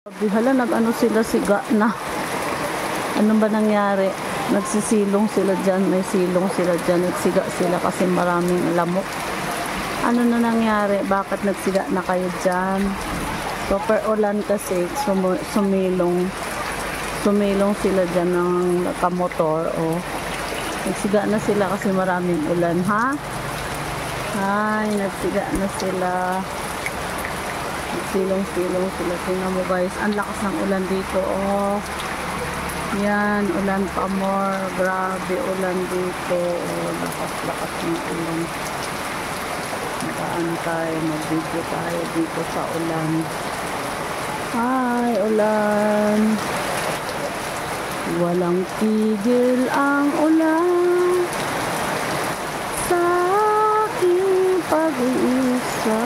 Hala, nag-ano sila, siga na. Ano ba nangyari? Nagsisilong sila dyan. May silong sila dyan. Nagsiga sila kasi maraming lamok. Ano na nangyari? Bakit nagsiga na kayo dyan? Super ulan kasi sumilong. Sumilong sila dyan ng nakamotor. Oh. Nagsiga na sila kasi maraming ulan. Ha? Ay, nagsiga na sila. Silong-silong sila. Tingnan mo guys, ang lakas ng ulan dito. Oh, yan, ulan pa more. Grabe ulan dito. Oh, lakas-lakas ng ulan. Magaan tayo, mag-video tayo dito sa ulan. Hi, ulan. Walang tigil ang ulan sa aking pag-iisa.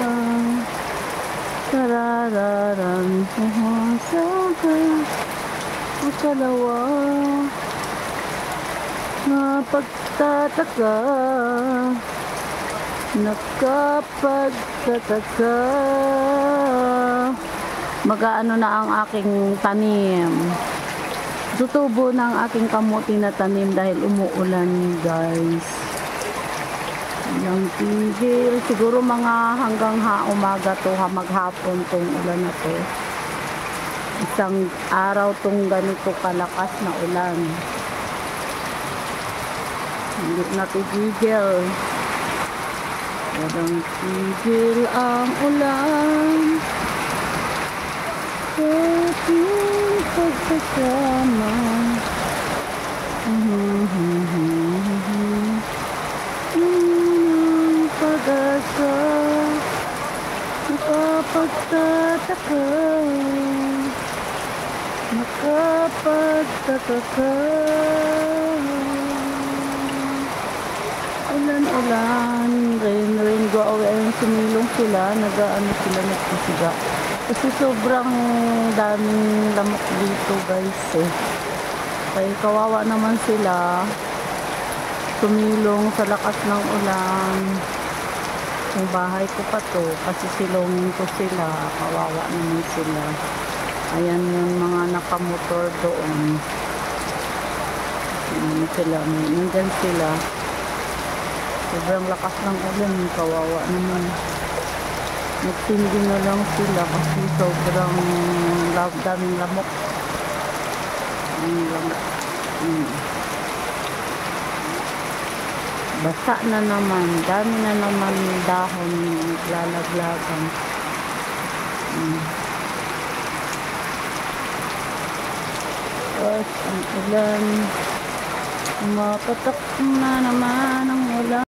Karararan pumasaka makalawa napagtataka nakapagtataka. Mag-aano na ang aking tanim, tutubo na ang aking kamuti na tanim dahil umuulan guys. Yung tigil, siguro mga hanggang umaga to, maghapon tong ulan na to. Isang araw tong ganito kalakas na ulan. Hindi na tigil. Walang tigil ang ulan. Ating pagsasama. Pag-asa, nakapagtataka, nakapagtataka. Ulan-ulan, rain, go away. Sumilong sila, nag-ano sila, nagsisiga. Kasi sobrang daming lamok dito guys eh. Kaya kawawa naman sila. Tumilong sa lakas ng ulan. Yung bahay ko pa to, kasi silongin ko sila, kawawa naman sila. Ayan yung mga nakamotor doon. Ayan sila, nandyan sila. Sobrang lakas ng ulan, kawawa naman. Nagtindi na lang sila kasi sobrang daming lamok. Basa na naman, dami na naman dahon naglalaglagan. Tapos ang ulan, umapatak na naman ang ulan.